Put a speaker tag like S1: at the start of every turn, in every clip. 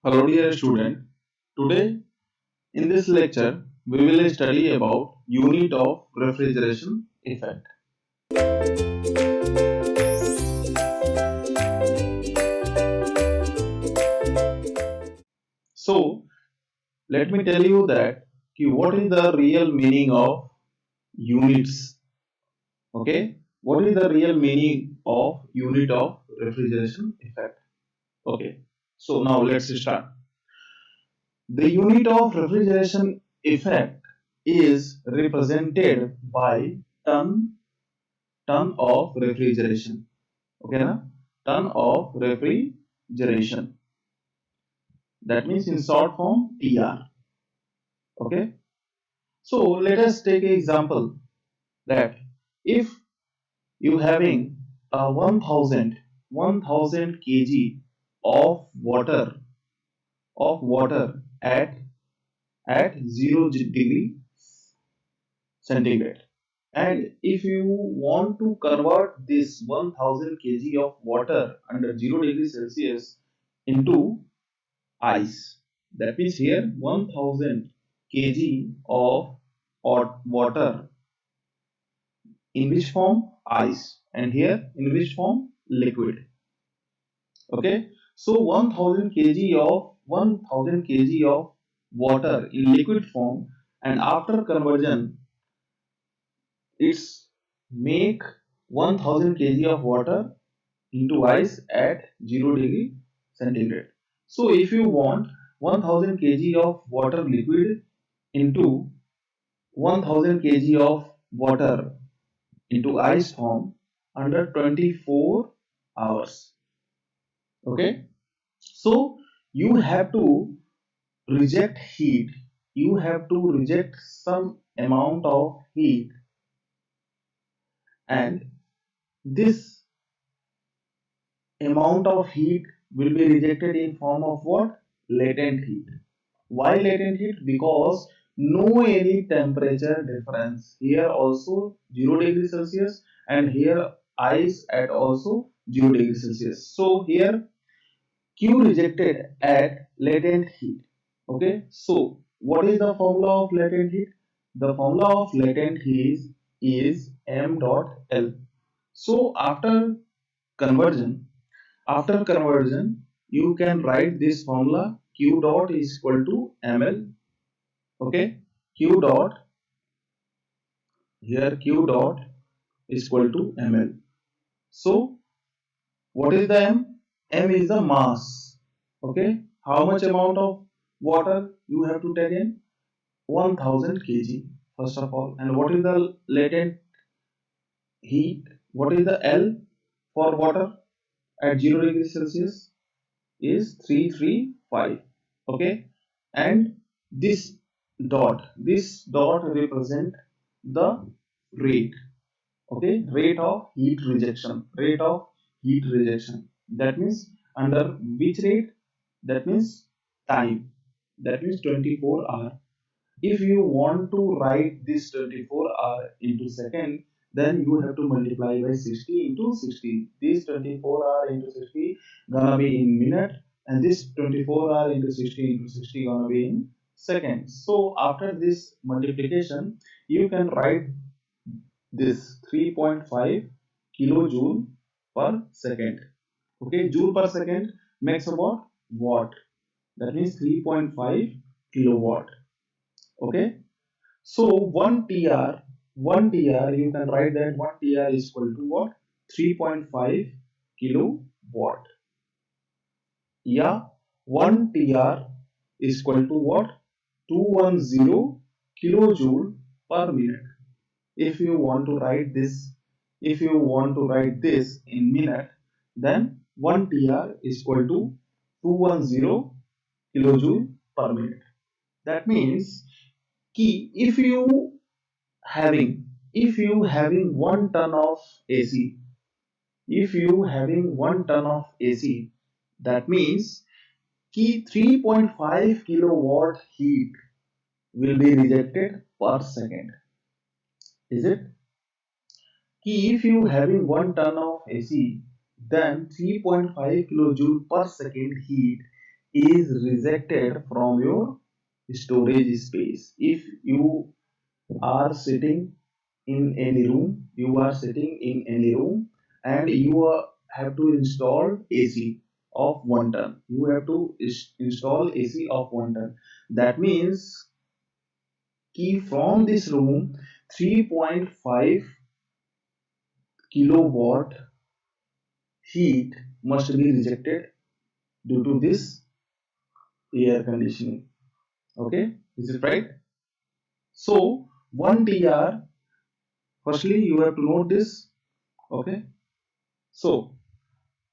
S1: Hello dear student. Today in this lecture we will study about unit of refrigeration effect. So let me tell you that what is the real meaning of units. Okay, what is the real meaning of unit of refrigeration effect? Okay, so now let's start. The unit of refrigeration effect is represented by ton of refrigeration. Okay, na? Ton of refrigeration. That means in short form TR. Okay. So let us take an example that if you having a 1000 kg of water at 0 degree centigrade, and if you want to convert this 1000 kg of water under 0 degree Celsius into ice. That means here 1000 kg of hot water in which form ice, and here in which form liquid. Okay, so 1000 kg of water in liquid form, and after conversion it's make 1000 kg of water into ice at 0 degree centigrade. So if you want 1000 kg of water liquid into 1000 kg of water into ice form under 24 hours. Okay, so you have to reject heat, you have to reject some amount of heat, and this amount of heat will be rejected in form of what? Latent heat. Why latent heat? Because no any temperature difference, here also 0 degree Celsius and here ice at also 0 degree Celsius. So here Q rejected at latent heat. Okay, so what is the formula of latent heat? The formula of latent heat is m dot L. So conversion after conversion, you can write this formula Q dot is equal to ml. Okay, Q dot, here Q dot is equal to ml. So what is the m? M is the mass. Okay, how much amount of water you have to take in? 1000 kg first of all. And what is the latent heat? What is the L for water at 0 degrees Celsius? Is 335. Okay, and this dot represent the rate. Okay, rate of heat rejection. That means under which rate? That means time. That means 24 hour. If you want to write this 24 hour into second, then you have to multiply by 60 into 60. This 24 hour into 60 gonna be in minute, and this 24 hour into 60 into 60 gonna be in seconds. So after this multiplication, you can write this 3.5 kilojoule per second. Okay, joule per second makes about watt. That means 3.5 kilowatt. Okay, so 1 TR, you can write that 1 TR is equal to what? 3.5 kilowatt. Yeah, 1 TR is equal to what? 210 kilojoule per minute. If you want to write this, if you want to write this in minute, then 1 TR is equal to 210 kilojoule per minute. That means key, having if you having 1 ton of AC, if you having 1 ton of AC, that means key 3.5 kilowatt heat will be rejected per second. Is it? Key, if you having 1 ton of AC, then 3.5 kilojoule per second heat is rejected from your storage space. If you are sitting in any room, you are sitting in any room and you have to install AC of 1 ton. You have to install AC of 1 ton. That means key from this room 3.5 kilowatt heat must be rejected due to this air conditioning. Okay, is it right? So 1 TR, firstly you have to note this. Okay, so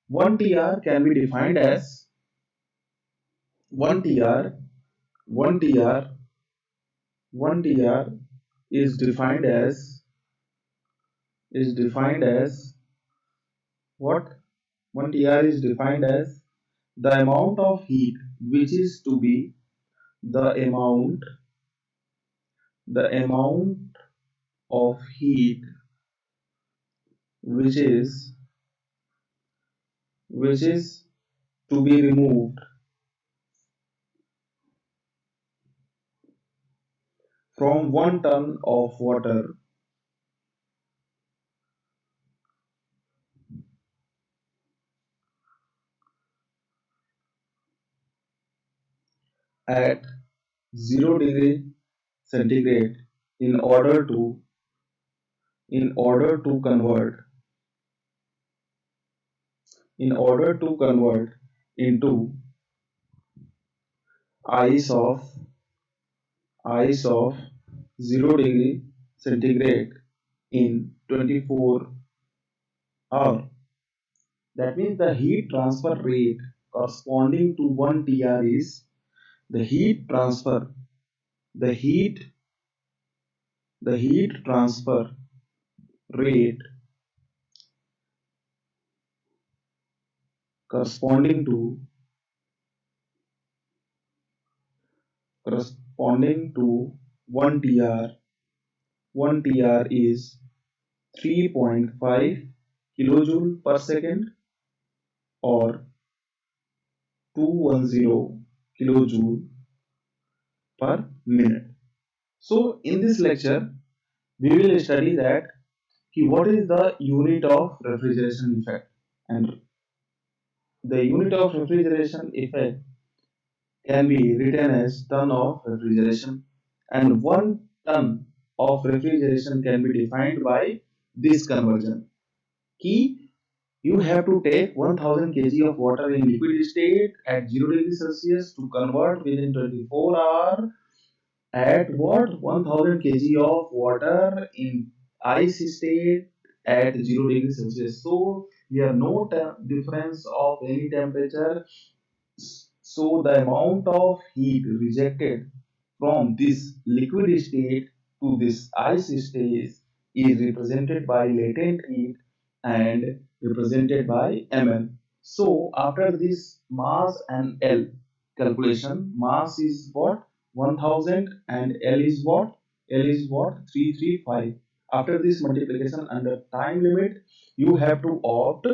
S1: 1 TR can be defined as 1 TR, 1 TR, 1 TR is defined as what? 1 TR is defined as the amount of heat which is to be the amount of heat which is which is to be removed from 1 ton of water at 0 degree centigrade in order to convert into ice of 0 degree centigrade in 24 hours. That means the heat transfer rate corresponding to 1 TR is the heat transfer the heat the heat transfer rate corresponding to 1 TR. 1 TR is 3.5 kilojoule per second or 210 kilojoule per minute. So in this lecture we will study that what is the unit of refrigeration effect, and the unit of refrigeration effect can be written as ton of refrigeration, and 1 ton of refrigeration can be defined by this conversion. Key, you have to take 1000 kg of water in liquid state at 0 degree Celsius to convert within 24 hours at what? 1000 kg of water in ice state at 0 degree Celsius. So here no difference of any temperature. So the amount of heat rejected from this liquid state to this ice state is represented by latent heat and represented by ml. So after this mass and L calculation, mass is what? 1000 and L is what? L is what? 335. After this multiplication under time limit, you have to opt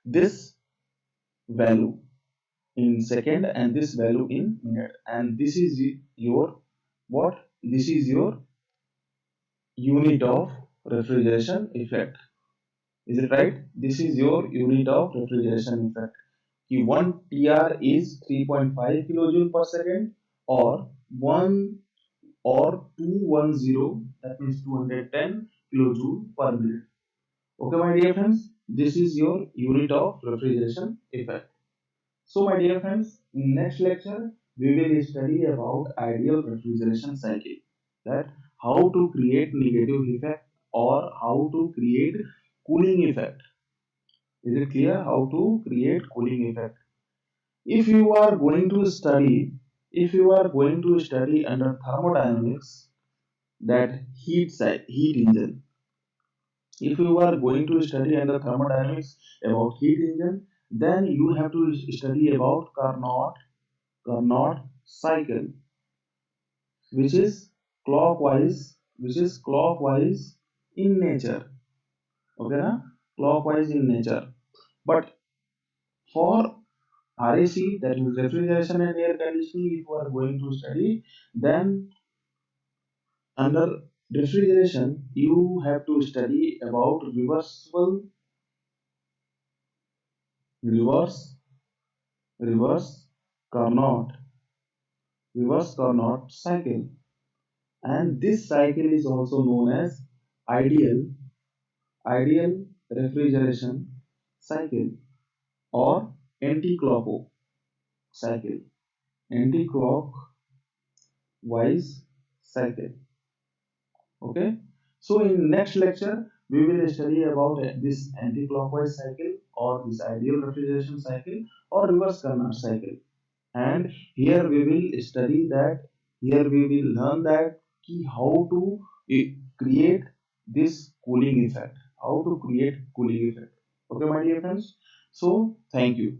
S1: this value in second and this value in minute, and this is your what? This is your unit of refrigeration effect. Is it right? This is your unit of refrigeration effect. 1 TR is 3.5 kilojoule per second or 1 or 210, that means 210 kilojoule per minute. Okay my dear friends, this is your unit of refrigeration effect. So, my dear friends, in next lecture, we will study about ideal refrigeration cycle. That how to create negative effect or how to create cooling effect. Is it clear how to create cooling effect? If you are going to study, if you are going to study under thermodynamics, that heat engine. If you are going to study under thermodynamics about heat engine, then you have to study about Carnot cycle, which is clockwise in nature. Okay, na? Clockwise in nature. But for RAC, that is refrigeration and air conditioning, if you are going to study, then under refrigeration you have to study about reverse reverse Carnot reverse Carnot cycle, and this cycle is also known as ideal ideal refrigeration cycle or anti-clockwise cycle, anti-clockwise cycle. Okay, so in next lecture we will study about this anti-clockwise cycle or this ideal refrigeration cycle or reverse Carnot cycle. And here we will study that, here we will learn that how to create this cooling effect, how to create cooling effect. Okay, my dear friends, so thank you.